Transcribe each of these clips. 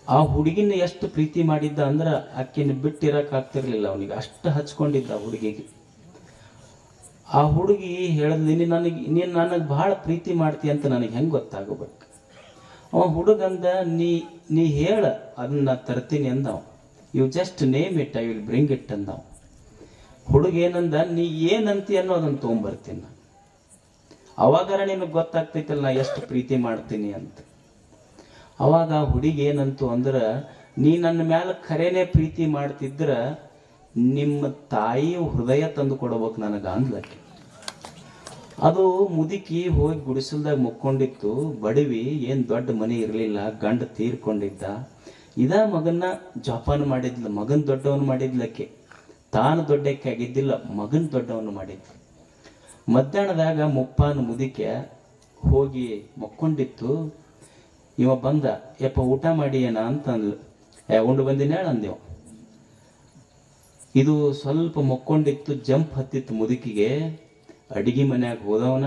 ಆ ಹುಡುಗಿನ ಎಷ್ಟು ಪ್ರೀತಿ ಮಾಡಿದ್ದ ಅಂದ್ರ ಆಕೆನ ಬಿಟ್ಟಿರಕ್ ಆಗ್ತಿರ್ಲಿಲ್ಲ ಅವನಿಗೆ, ಅಷ್ಟು ಹಚ್ಕೊಂಡಿದ್ದ ಆ ಹುಡುಗಿಗೆ. ಆ ಹುಡುಗಿ ಹೇಳಿದ್ಲಿ, ನೀನು ನನಗೆ ಬಹಳ ಪ್ರೀತಿ ಮಾಡ್ತೀಯ ಅಂತ ನನಗೆ ಹೆಂಗೆ ಗೊತ್ತಾಗಬೇಕು. ಅವ ಹುಡುಗಂದ, ನೀ ಹೇಳ ಅದನ್ನ ತರ್ತೀನಿ ಅಂದವ. You just name it, I will bring it ಅಂದವ. ಹುಡುಗ ಏನಂದ, ನೀ ಏನಂತಿ ಅನ್ನೋ ಅದನ್ನು ತೊಗೊಂಬರ್ತೀನಿ ನಾನು, ಅವಾಗಾರ ನಿನಗೆ ಗೊತ್ತಾಗ್ತೈತಲ್ಲ ನಾ ಎಷ್ಟು ಪ್ರೀತಿ ಮಾಡ್ತೀನಿ ಅಂತ. ಅವಾಗ ಆ ಹುಡುಗಿ ಏನಂತು ಅಂದ್ರ, ನೀ ನನ್ನ ಮ್ಯಾಲ ಖರೇನೆ ಪ್ರೀತಿ ಮಾಡ್ತಿದ್ರ ನಿಮ್ಮ ತಾಯಿ ಹೃದಯ ತಂದು ಕೊಡ್ಬೇಕು ನನಗ ಅಂದ್ಲಕ್ಕೆ. ಅದು ಮುದುಕಿ ಹೋಗಿ ಗುಡಿಸಲ್ದಾಗ ಮುಕ್ಕೊಂಡಿತ್ತು. ಬಡವಿ, ಏನ್ ದೊಡ್ಡ ಮನೆ ಇರಲಿಲ್ಲ, ಗಂಡ ತೀರ್ಕೊಂಡಿದ್ದ. ಇದ ಮಗನ್ನ ಜೋಪಾನ ಮಾಡಿದ್ಲ, ಮಗನ್ ದೊಡ್ಡವನು ಮಾಡಿದ್ಲಕ್ಕೆ. ತಾನು ದೊಡ್ಡಕ್ಕೆ ಆಗಿದ್ದಿಲ್ಲ, ಮಗನ್ ದೊಡ್ಡವನು ಮಾಡಿದ್ಲು. ಮಧ್ಯಾಹ್ನದಾಗ ಮುಪ್ಪಾನ ಮುದಿಕೆ ಹೋಗಿ ಮಕ್ಕೊಂಡಿತ್ತು. ಇವ ಬಂದ, ಯಪ್ಪ ಊಟ ಮಾಡಿ ಏನ ಅಂತಂದ್ಲು. ಉಂಡು ಬಂದಿನ ಅಂದೇವ. ಇದು ಸ್ವಲ್ಪ ಮಕ್ಕೊಂಡಿತ್ತು, ಜಂಪ್ ಹತ್ತಿತ್ತು ಮುದುಕಿಗೆ. ಅಡಿಗೆ ಮನ್ಯಾಗ ಹೋದವನ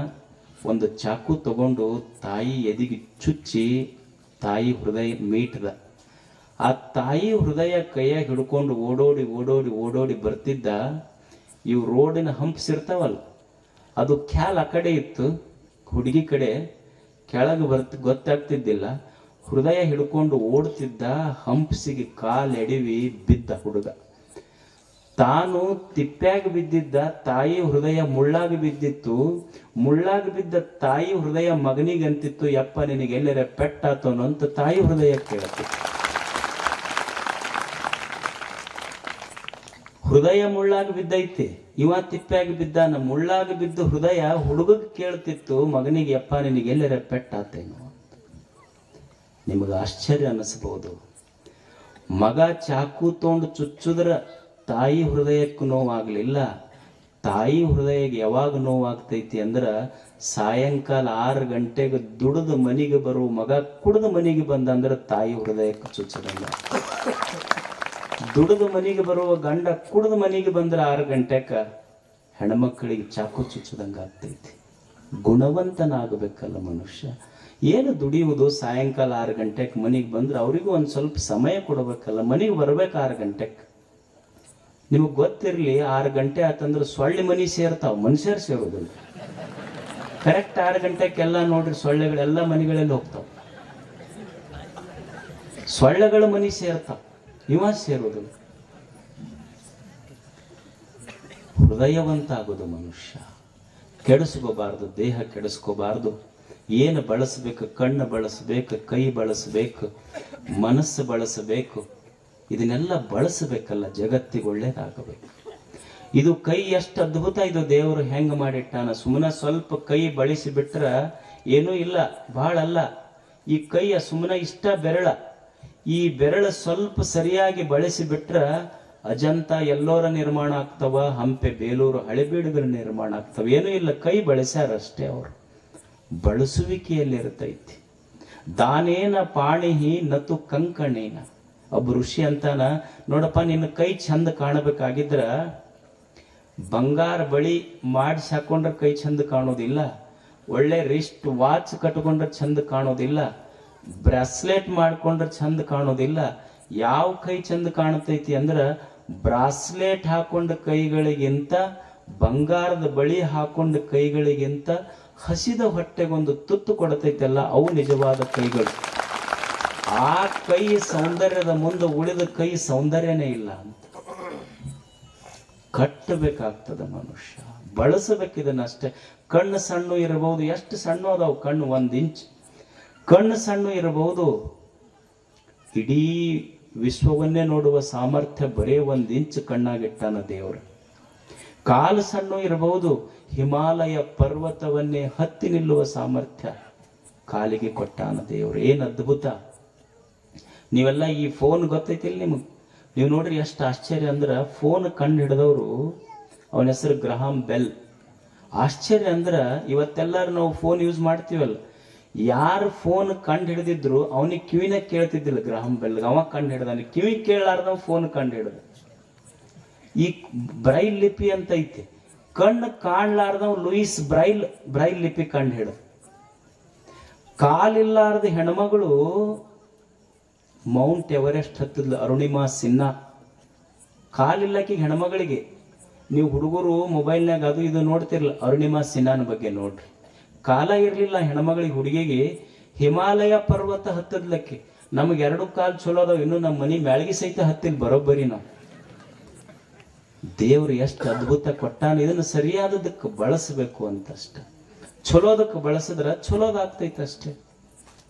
ಒಂದು ಚಾಕು ತಗೊಂಡು ತಾಯಿ ಎದಿಗೆ ಚುಚ್ಚಿ ತಾಯಿ ಹೃದಯ ಮೀಟದ. ಆ ತಾಯಿ ಹೃದಯ ಕೈಯಾಗ ಹಿಡ್ಕೊಂಡು ಓಡೋಡಿ ಓಡೋಡಿ ಓಡೋಡಿ ಬರ್ತಿದ್ದ. ಇವು ರೋಡಿನ ಹಂಪ್ಸ್ ಇರ್ತಾವಲ್ಲ, ಅದು ಖ್ಯಾಲ್ ಆ ಕಡೆ ಇತ್ತು, ಹುಡುಗಿ ಕಡೆ ಕೆಳಗೆ ಗೊತ್ತಾಗ್ತಿದ್ದಿಲ್ಲ. ಹೃದಯ ಹಿಡ್ಕೊಂಡು ಓಡ್ತಿದ್ದ. ಹಂಪ್ಸಿಗೆ ಕಾಲೆಡಿವಿ ಬಿದ್ದ ಹುಡುಗ. ತಾನು ತಿಪ್ಪ್ಯಾಗ ಬಿದ್ದಿದ್ದ, ತಾಯಿ ಹೃದಯ ಮುಳ್ಳಾಗಿ ಬಿದ್ದಿತ್ತು. ಮುಳ್ಳಾಗಿ ಬಿದ್ದ ತಾಯಿ ಹೃದಯ ಮಗನಿಗಂತಿತ್ತು, ಯಪ್ಪ ನಿನಗೆ ಎಲ್ಲರ ಪೆಟ್ಟಾತೋನು ಅಂತ ತಾಯಿ ಹೃದಯ ಕೇಳ್ತಿತ್ತು. ಹೃದಯ ಮುಳ್ಳಾಗಿ ಬಿದ್ದೈತಿ, ಇವ ತಿಪ್ಪ್ಯಾಗಿ ಬಿದ್ದಾನ. ಮುಳ್ಳಾಗಿ ಬಿದ್ದು ಹೃದಯ ಹುಡುಗಗೆ ಕೇಳ್ತಿತ್ತು, ಮಗನಿಗೆ ಯಪ್ಪ ನಿನಗೆ ಎಲ್ಲರ ಪೆಟ್ಟಾತೇನು. ನಿಮಗೆ ಆಶ್ಚರ್ಯ ಅನ್ನಿಸ್ಬೋದು. ಮಗ ಚಾಕು ತೊಗೊಂಡು ಚುಚ್ಚುದ್ರ ತಾಯಿ ಹೃದಯಕ್ಕೂ ನೋವಾಗ್ಲಿಲ್ಲ. ತಾಯಿ ಹೃದಯಕ್ಕೆ ಯಾವಾಗ ನೋವಾಗ್ತೈತಿ ಅಂದ್ರ, ಸಾಯಂಕಾಲ 6 ಗಂಟೆಗೆ ದುಡಿದು ಮನೆಗೆ ಬರುವ ಮಗ ಕುಡಿದು ಮನೆಗೆ ಬಂದ ಅಂದ್ರೆ ತಾಯಿ ಹೃದಯಕ್ಕೆ ಚುಚ್ಚದಂಗ. ದುಡಿದು ಮನೆಗೆ ಬರುವ ಗಂಡ ಕುಡಿದು ಮನೆಗೆ ಬಂದ್ರೆ 6 ಗಂಟೆಕ ಹೆಣ್ಮಕ್ಕಳಿಗೆ ಚಾಕು ಚುಚ್ಚದಂಗ ಆಗ್ತೈತಿ. ಗುಣವಂತನಾಗಬೇಕಲ್ಲ ಮನುಷ್ಯ. ಏನು ದುಡಿಯುವುದು, ಸಾಯಂಕಾಲ 6 ಗಂಟೆಗೆ ಮನೆಗೆ ಬಂದ್ರೆ ಅವರಿಗೂ ಒಂದು ಸ್ವಲ್ಪ ಸಮಯ ಕೊಡಬೇಕಲ್ಲ. ಮನೆಗೆ ಬರ್ಬೇಕು 6 ಗಂಟೆಗೆ. ನಿಮಗೆ ಗೊತ್ತಿರಲಿ, 6 ಗಂಟೆ ಆತಂದ್ರೆ ಸೊಳ್ಳೆ ಮನೆ ಸೇರ್ತಾವ, ಮನುಷ್ಯರು ಸೇರೋದಿಲ್ಲ. ಕರೆಕ್ಟ್ 6 ಗಂಟೆಗೆಲ್ಲ ನೋಡ್ರಿ, ಸೊಳ್ಳೆಗಳೆಲ್ಲ ಮನೆಗಳಲ್ಲಿ ಹೋಗ್ತಾವ. ಸೊಳ್ಳೆಗಳ ಮನೆ ಸೇರ್ತಾವ, ಇವ ಸೇರೋದಿಲ್ಲ. ಹೃದಯವಂತ ಆಗೋದು ಮನುಷ್ಯ. ಕೆಡಿಸ್ಕೋಬಾರ್ದು, ದೇಹ ಕೆಡಿಸ್ಕೋಬಾರ್ದು. ಏನು ಬಳಸಬೇಕು, ಕಣ್ಣು ಬಳಸಬೇಕು, ಕೈ ಬಳಸಬೇಕು, ಮನಸ್ಸು ಬಳಸಬೇಕು. ಇದನ್ನೆಲ್ಲ ಬಳಸಬೇಕಲ್ಲ, ಜಗತ್ತಿಗೆ ಒಳ್ಳೇದಾಗಬೇಕು. ಇದು ಕೈ ಎಷ್ಟು ಅದ್ಭುತ, ಇದು ದೇವರು ಹೆಂಗ ಮಾಡಿಟ್ಟಾನ. ಸುಮ್ಮನೆ ಸ್ವಲ್ಪ ಕೈ ಬಳಸಿ ಬಿಟ್ರ ಏನೂ ಇಲ್ಲ, ಬಹಳ ಅಲ್ಲ. ಈ ಕೈಯ ಸುಮ್ಮನೆ ಇಷ್ಟ ಬೆರಳ, ಈ ಬೆರಳ ಸ್ವಲ್ಪ ಸರಿಯಾಗಿ ಬಳಸಿ ಬಿಟ್ರ ಅಜಂತ ಎಲ್ಲೋರ ನಿರ್ಮಾಣ ಆಗ್ತವ, ಹಂಪೆ ಬೇಲೂರು ಹಳೆಬೀಡುಗಳ ನಿರ್ಮಾಣ ಆಗ್ತವ. ಏನೂ ಇಲ್ಲ, ಕೈ ಬಳಸ್ಯಾರಷ್ಟೇ. ಅವರು ಬಳಸುವಿಕೆಯಲ್ಲಿರ್ತೈತಿ. ದಾನೇನ ಪಾಣಿಹಿ ನತು ಕಂಕಣೇನ. ಒಬ್ಬ ಋಷಿ ಅಂತಾನ, ನೋಡಪ್ಪ ನಿನ್ನ ಕೈ ಚಂದ ಕಾಣಬೇಕಾಗಿದ್ರ ಬಂಗಾರ ಬಳಿ ಮಾಡಿಸಿ ಹಾಕೊಂಡ್ರೆ ಕೈ ಚಂದ ಕಾಣೋದಿಲ್ಲ, ಒಳ್ಳೆ ರಿಸ್ಟ್ ವಾಚ್ ಕಟ್ಕೊಂಡ್ರೆ ಚಂದ ಕಾಣೋದಿಲ್ಲ, ಬ್ರಾಸ್ಲೆಟ್ ಮಾಡ್ಕೊಂಡ್ರೆ ಚಂದ ಕಾಣೋದಿಲ್ಲ. ಯಾವ ಕೈ ಚಂದ ಕಾಣತೈತಿ ಅಂದ್ರ ಬ್ರಾಸ್ಲೆಟ್ ಹಾಕೊಂಡ ಕೈಗಳಿಗಿಂತ, ಬಂಗಾರದ ಬಳಿ ಹಾಕೊಂಡ ಕೈಗಳಿಗಿಂತ ಹಸಿದ ಹೊಟ್ಟೆಗೊಂದು ತುತ್ತು ಕೊಡತೈತಲ್ಲ, ಅವು ನಿಜವಾದ ಕೈಗಳು. ಆ ಕೈ ಸೌಂದರ್ಯದ ಮುಂದೆ ಉಳಿದ ಕೈ ಸೌಂದರ್ಯನೇ ಇಲ್ಲ ಅಂತ. ಕಟ್ಟಬೇಕಾಗ್ತದ ಮನುಷ್ಯ, ಬಳಸಬೇಕಿದನ್ನಷ್ಟೇ. ಕಣ್ಣು ಸಣ್ಣ ಇರಬಹುದು, ಎಷ್ಟು ಸಣ್ಣ ಅದಾವು ಕಣ್ಣು, 1 ಇಂಚ್ ಕಣ್ಣು ಸಣ್ಣ ಇರಬಹುದು. ಇಡೀ ವಿಶ್ವವನ್ನೇ ನೋಡುವ ಸಾಮರ್ಥ್ಯ ಬರೇ 1 ಇಂಚ್ ಕಣ್ಣಾಗಿಟ್ಟಾನ ದೇವರು. ಕಾಲು ಸಣ್ಣ ಇರಬಹುದು, ಹಿಮಾಲಯ ಪರ್ವತವನ್ನೇ ಹತ್ತಿ ನಿಲ್ಲುವ ಸಾಮರ್ಥ್ಯ ಕಾಲಿಗೆ ಕೊಟ್ಟಾನ ದೇವರು. ಏನು ಅದ್ಭುತ. ನೀವೆಲ್ಲ ಈ ಫೋನ್ ಗೊತ್ತೈತಿಲ್ಲ ನಿಮಗೆ, ನೀವು ನೋಡ್ರಿ ಎಷ್ಟು ಆಶ್ಚರ್ಯ ಅಂದ್ರೆ, ಫೋನ್ ಕಂಡು ಹಿಡಿದವರು ಅವನ ಹೆಸರು ಗ್ರಹಾಂ ಬೆಲ್. ಆಶ್ಚರ್ಯ ಅಂದ್ರೆ, ಇವತ್ತೆಲ್ಲರೂ ನಾವು ಫೋನ್ ಯೂಸ್ ಮಾಡ್ತೀವಲ್ಲ, ಯಾರು ಫೋನ್ ಕಂಡು ಹಿಡಿದಿದ್ರು ಅವನಿಗೆ ಕಿವಿನ ಕೇಳ್ತಿದ್ದಿಲ್ಲ. ಗ್ರಹಾಂ ಬೆಲ್ ಅವ ಕಂಡು ಹಿಡ್ದಾನೆ, ಕಿವಿ ಕೇಳಾರ್ದ ಫೋನ್ ಕಂಡು ಹಿಡ್ದ. ಈ ಬ್ರೈಲ್ ಲಿಪಿ ಅಂತ ಐತಿ, ಕಣ್ಣು ಕಾಣ್ಲಾರ್ದವ್ ಲೂಯಿಸ್ ಬ್ರೈಲ್ ಲಿಪಿ ಕಂಡು ಹಿಡ್ದ. ಕಾಲಿಲ್ಲಾರ್ದ ಹೆಣ್ಮಗಳು ಮೌಂಟ್ ಎವರೆಸ್ಟ್ ಹತ್ತಿದ್ಲು ಅರುಣಿಮಾ ಸಿನ್ಹಾ. ಕಾಲಿಲ್ಲಕ್ಕಿಗೆ ಹೆಣ್ಮಗಳಿಗೆ. ನೀವು ಹುಡುಗರು ಮೊಬೈಲ್ನಾಗ ಅದು ಇದು ನೋಡ್ತಿರ್ಲ, ಅರುಣಿಮಾ ಸಿನ್ಹಾನ ಬಗ್ಗೆ ನೋಡ್ರಿ. ಕಾಲ ಇರಲಿಲ್ಲ ಹೆಣ್ಮಗಳಿಗೆ, ಹುಡುಗಿಗೆ ಹಿಮಾಲಯ ಪರ್ವತ ಹತ್ತದ್ಲಕ್ಕೆ. ನಮಗೆ 2 ಕಾಲು ಚಲೋ ಅದಾವ, ಇನ್ನು ನಮ್ಮ ಮನೆ ಮ್ಯಾಳ್ಗಿ ಸಹಿತ ಹತ್ತಿಲ್ಲ ಬರೋಬ್ಬರಿ ನಾವು. ದೇವ್ರು ಎಷ್ಟು ಅದ್ಭುತ ಕೊಟ್ಟಾನ, ಇದನ್ನು ಸರಿಯಾದದಕ್ಕೆ ಬಳಸಬೇಕು ಅಂತಷ್ಟ. ಚಲೋದಕ್ಕೆ ಬಳಸಿದ್ರ ಚಲೋದಾಗ್ತೈತೆ ಅಷ್ಟೇ.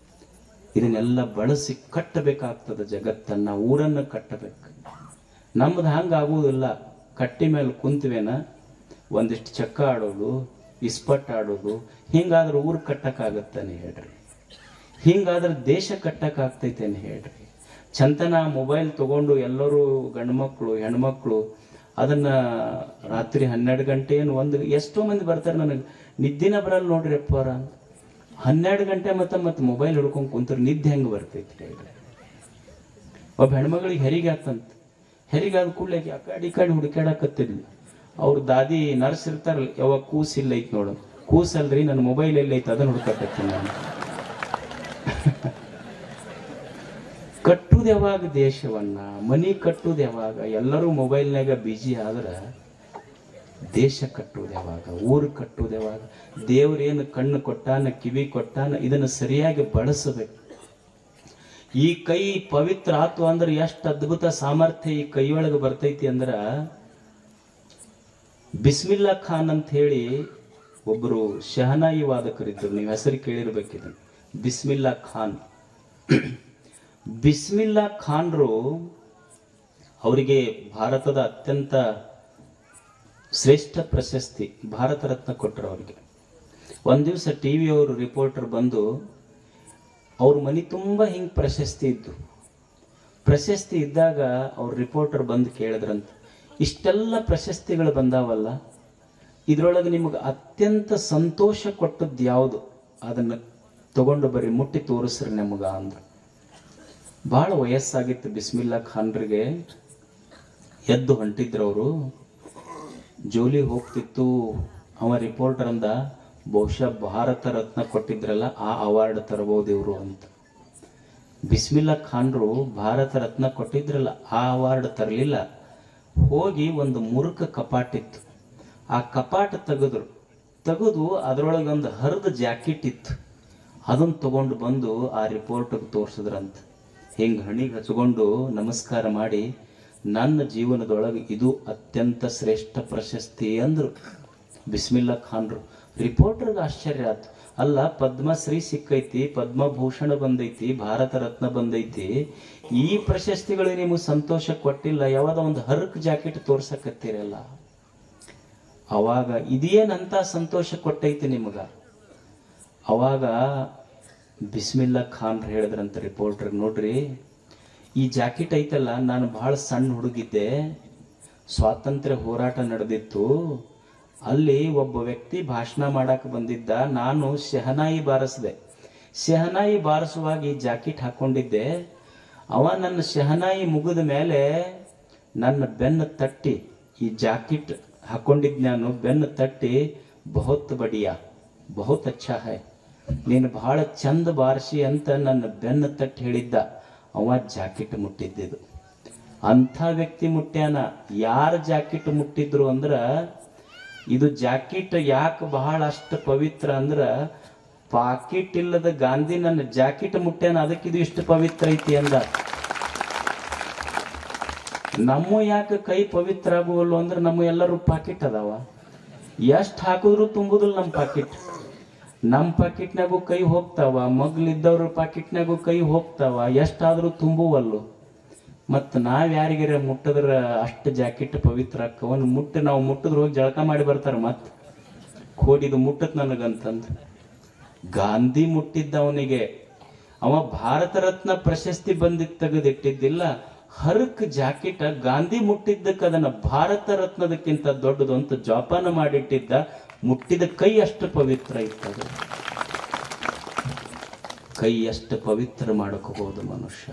ಇದನ್ನೆಲ್ಲ ಬಳಸಿ ಕಟ್ಟಬೇಕಾಗ್ತದೆ ಜಗತ್ತನ್ನ, ಊರನ್ನು ಕಟ್ಟಬೇಕು. ನಮ್ದು ಹಂಗಾಗುವುದಿಲ್ಲ. ಕಟ್ಟಿ ಮೇಲೆ ಕುಂತ್ವೇನ ಒಂದಿಷ್ಟು ಚಕ್ಕ ಆಡೋದು, ಇಸ್ಪಟ್ ಆಡೋದು, ಹಿಂಗಾದ್ರೆ ಊರು ಕಟ್ಟಕ್ಕಾಗತ್ತೇನೆ ಹೇಳ್ರಿ? ಹಿಂಗಾದ್ರೆ ದೇಶ ಕಟ್ಟಕ್ಕಾಗ್ತೈತೇನೆ ಹೇಳ್ರಿ? ಚಂತನ ಮೊಬೈಲ್ ತಗೊಂಡು ಎಲ್ಲರೂ ಗಂಡ್ಮಕ್ಳು ಹೆಣ್ಮಕ್ಳು ಅದನ್ನ ರಾತ್ರಿ 12 ಗಂಟೆ ಏನು ಎಷ್ಟೋ ಮಂದಿ ಬರ್ತಾರೆ, ನನಗೆ ನಿದ್ದಿನ ಬರಲ್ಲ ನೋಡ್ರಿ ಅಪ್ಪರ. 12 ಗಂಟೆ ಮತ್ತೆ ಮೊಬೈಲ್ ಹಿಡ್ಕೊಂಡು ಕುಂತ್ರೆ ನಿದ್ದೆ ಹೆಂಗೆ ಬರ್ತೈತಿ ಹೇಳ್ರಿ? ಒಬ್ಬ ಹೆಣ್ಮಗಳಿಗೆ ಹೆರಿಗೆ ಆತಂತ. ಹೆರಿಗಾದ ಕೂಡಲೇ ಆ ಕಡೆ ಹುಡುಕಾಡಕತ್ತಿದ್ಲು. ಅವ್ರ ದಾದಿ ನರ್ಸ್ ಇರ್ತಾರಲ್ಲ, ಯಾವಾಗ ಕೂಸಿಲ್ಲ ಐತಿ ನೋಡು, ಕೂಸಲ್ರಿ ನನ್ನ ಮೊಬೈಲ್ ಎಲ್ಲ ಐತೆ ಅದನ್ನ ಹುಡುಕಾಕತ್ತೀನಿ ನಾನು. ಕಟ್ಟುದು ಯಾವಾಗ ದೇಶವನ್ನ, ಮನಿ ಕಟ್ಟುದು ಯಾವಾಗ? ಎಲ್ಲರೂ ಮೊಬೈಲ್ನಾಗ ಬಿಜಿ ಆದ್ರೆ ದೇಶ ಕಟ್ಟುವುದು ಯಾವಾಗ? ಊರು ಕಟ್ಟುವುದು ಯಾವಾಗ? ದೇವ್ರೇನು ಕಣ್ಣು ಕೊಟ್ಟಾನ, ಕಿವಿ ಕೊಟ್ಟಾನ, ಇದನ್ನು ಸರಿಯಾಗಿ ಬಳಸಬೇಕು. ಈ ಕೈ ಪವಿತ್ರ ಆತು ಅಂದ್ರೆ ಎಷ್ಟು ಅದ್ಭುತ ಸಾಮರ್ಥ್ಯ ಈ ಕೈಯೊಳಗೆ ಬರ್ತೈತಿ ಅಂದ್ರ, ಬಿಸ್ಮಿಲ್ಲಾ ಖಾನ್ ಅಂತ ಹೇಳಿ ಒಬ್ಬರು ಶಹನಾಯಿ ವಾದಕರಿದ್ದರು. ನೀವು ಹೆಸರು ಕೇಳಿರ್ಬೇಕಿದೆ, ಬಿಸ್ಮಿಲ್ಲಾ ಖಾನ್. ಬಿಸ್ಮಿಲ್ಲಾ ಖಾನ್ರು ಅವರಿಗೆ ಭಾರತದ ಅತ್ಯಂತ ಶ್ರೇಷ್ಠ ಪ್ರಶಸ್ತಿ ಭಾರತ ರತ್ನ ಕೊಟ್ಟರು ಅವರಿಗೆ. ಒಂದು ದಿವಸ ಟಿವಿ ಅವರು ರಿಪೋರ್ಟರ್ ಬಂದು ಅವ್ರ ಮನೆ ತುಂಬ ಹಿಂಗೆ ಪ್ರಶಸ್ತಿ ಇದ್ದು, ಪ್ರಶಸ್ತಿ ಇದ್ದಾಗ ಅವ್ರ ರಿಪೋರ್ಟರ್ ಬಂದು ಕೇಳಿದ್ರಂತ, ಇಷ್ಟೆಲ್ಲ ಪ್ರಶಸ್ತಿಗಳು ಬಂದಾವಲ್ಲ, ಇದ್ರೊಳಗೆ ನಿಮಗೆ ಅತ್ಯಂತ ಸಂತೋಷ ಕೊಟ್ಟದ್ದು ಯಾವುದು? ಅದನ್ನು ತಗೊಂಡು ಬರೀ ಮುಟ್ಟಿ ತೋರಿಸ್ರಿ ನಮಗ ಅಂದ್ರು. ಭಾಳ ವಯಸ್ಸಾಗಿತ್ತು ಬಿಸ್ಮಿಲ್ಲಾ ಖಾನ್ರಿಗೆ. ಎದ್ದು ಹೊಂಟಿದ್ರು ಅವರು, ಜೋಲಿ ಹೋಗ್ತಿತ್ತು. ಅವ ರಿಪೋರ್ಟರ್ ಅಂದ, ಬಹುಶಃ ಭಾರತ ರತ್ನ ಕೊಟ್ಟಿದ್ರಲ್ಲ ಆ ಅವಾರ್ಡ್ ತರಬಹುದು ಇವರು ಅಂತ. ಬಿಸ್ಮಿಲ್ಲಾ ಖಾನ್ರು ಭಾರತ ರತ್ನ ಕೊಟ್ಟಿದ್ರಲ್ಲ ಆ ಅವಾರ್ಡ್ ತರಲಿಲ್ಲ. ಹೋಗಿ ಒಂದು ಮುರುಕ ಕಪಾಟಿತ್ತು, ಆ ಕಪಾಟ ತೆಗೆದು ಅದರೊಳಗೊಂದು ಹರಿದ ಜಾಕೆಟ್ ಇತ್ತು, ಅದನ್ನು ತಗೊಂಡು ಬಂದು ಆ ರಿಪೋರ್ಟ್ಗೆ ತೋರಿಸಿದ್ರಂತ. ಹಿಂಗೆ ಹಣಿಗೆ ಹಚ್ಕೊಂಡು ನಮಸ್ಕಾರ ಮಾಡಿ, ನನ್ನ ಜೀವನದೊಳಗೆ ಇದು ಅತ್ಯಂತ ಶ್ರೇಷ್ಠ ಪ್ರಶಸ್ತಿ ಅಂದ್ರು ಬಿಸ್ಮಿಲ್ಲಾ ಖಾನ್ರು. ರಿಪೋರ್ಟರ್ಗೆ ಆಶ್ಚರ್ಯ ಆಯ್ತು. ಅಲ್ಲ, ಪದ್ಮಶ್ರೀ ಸಿಕ್ಕೈತಿ, ಪದ್ಮಭೂಷಣ ಬಂದೈತಿ, ಭಾರತ ರತ್ನ ಬಂದೈತಿ, ಈ ಪ್ರಶಸ್ತಿಗಳು ನಿಮಗೆ ಸಂತೋಷ ಕೊಟ್ಟಿಲ್ಲ, ಯಾವ್ದೋ ಒಂದು ಹರ್ಕ್ ಜಾಕೆಟ್ ತೋರ್ಸಕತ್ತೀರಲ್ಲ. ಅವಾಗ ಇದೇನಂತ ಸಂತೋಷ ಕೊಟ್ಟೈತಿ ನಿಮಗ? ಅವಾಗ ಬಿಸ್ಮಿಲ್ಲಾ ಖಾನ್ ಹೇಳಿದ್ರಂತ ರಿಪೋರ್ಟರ್, ನೋಡ್ರಿ ಈ ಜಾಕೆಟ್ ಐತಲ್ಲ, ನಾನು ಬಹಳ ಸಣ್ಣ ಹುಡುಗಿದ್ದೆ, ಸ್ವಾತಂತ್ರ್ಯ ಹೋರಾಟ ನಡೆದಿತ್ತು, ಅಲ್ಲಿ ಒಬ್ಬ ವ್ಯಕ್ತಿ ಭಾಷಣ ಮಾಡಕ್ ಬಂದಿದ್ದ, ನಾನು ಶಹನಾಯಿ ಬಾರಿಸಿದೆ, ಶಹನಾಯಿ ಬಾರಿಸುವಾಗ ಈ ಜಾಕೆಟ್ ಹಾಕೊಂಡಿದ್ದೆ, ಅವ ನನ್ನ ಶಹನಾಯಿ ಮುಗಿದ ಮೇಲೆ ನನ್ನ ಬೆನ್ನು ತಟ್ಟಿ, ಈ ಜಾಕೆಟ್ ಹಾಕೊಂಡಿದ್ ನಾನು ಬೆನ್ನು ತಟ್ಟಿ, ಬಹುತ್ ಬಡಿಯಾ, ಬಹುತ್ ಅಚ್ಚಾ ಹೈ, ನೀನು ಬಹಳ ಚಂದ ಬಾರಿಸಿ ಅಂತ ನನ್ನ ಬೆನ್ನು ತಟ್ಟಿ ಹೇಳಿದ್ದ. ಅವ ಜಾಕೆಟ್ ಮುಟ್ಟಿದ್ದು. ಅಂಥ ವ್ಯಕ್ತಿ ಮುಟ್ಟ್ಯಾನ. ಯಾರ ಜಾಕೆಟ್ ಮುಟ್ಟಿದ್ರು ಅಂದ್ರ, ಇದು ಜಾಕೆಟ್ ಯಾಕೆ ಬಹಳ ಅಷ್ಟು ಪವಿತ್ರ ಅಂದ್ರ, ಪಾಕೆಟ್ ಇಲ್ಲದ ಗಾಂಧಿ ನನ್ನ ಜಾಕೆಟ್ ಮುಟ್ಟ್ಯಾನ, ಅದಕ್ಕಿದು ಇಷ್ಟು ಪವಿತ್ರ ಐತಿ ಅಂದ. ನಮ್ಮ ಯಾಕೆ ಕೈ ಪವಿತ್ರ ಆಗುವಲ್ಲ ಅಂದ್ರೆ, ನಮ್ಮ ಎಲ್ಲರೂ ಪಾಕೆಟ್ ಅದಾವ, ಎಷ್ಟು ಹಾಕಿದ್ರು ತುಂಬುದಿಲ್ಲ ನಮ್ಮ ಪಾಕೆಟ್. ನಮ್ಮ ಪಾಕೆಟ್ನಾಗೂ ಕೈ ಹೋಗ್ತಾವ, ಮಗ್ಲಿದ್ದವ್ರ ಪಾಕೆಟ್ನಾಗೂ ಕೈ ಹೋಗ್ತಾವ, ಎಷ್ಟಾದ್ರೂ ತುಂಬುವಲ್ಲು. ಮತ್ತು ನಾವ್ ಯಾರಿಗಾರ ಮುಟ್ಟಿದ್ರ ಅಷ್ಟು ಜಾಕೆಟ್ ಪವಿತ್ರ ಆಕ್ಕವನ್ ಮುಟ್ಟಿ, ನಾವು ಮುಟ್ಟಿದ್ರು ಹೋಗಿ ಜಳಕ ಮಾಡಿ ಬರ್ತಾರ, ಮತ್ತೆ ಕೋಡಿದು ಮುಟ್ಟತ್ ನನಗಂತಂದು. ಗಾಂಧಿ ಮುಟ್ಟಿದ್ದ ಅವನಿಗೆ, ಅವ ಭಾರತ ರತ್ನ ಪ್ರಶಸ್ತಿ ಬಂದಿದ್ದು ತೆಗೆದಿಟ್ಟಿದ್ದಿಲ್ಲ, ಹರಕ್ ಜಾಕೆಟ್ ಗಾಂಧಿ ಮುಟ್ಟಿದ್ದಕ್ಕೆ ಅದನ್ನ ಭಾರತ ರತ್ನದಕ್ಕಿಂತ ದೊಡ್ಡದು ಅಂತ ಜೋಪಾನ ಮಾಡಿಟ್ಟಿದ್ದ. ಮುಟ್ಟಿದ ಕೈ ಅಷ್ಟು ಪವಿತ್ರ ಇರ್ತದೆ. ಕೈ ಎಷ್ಟು ಪವಿತ್ರ ಮಾಡಕೋಬಹುದು ಮನುಷ್ಯ.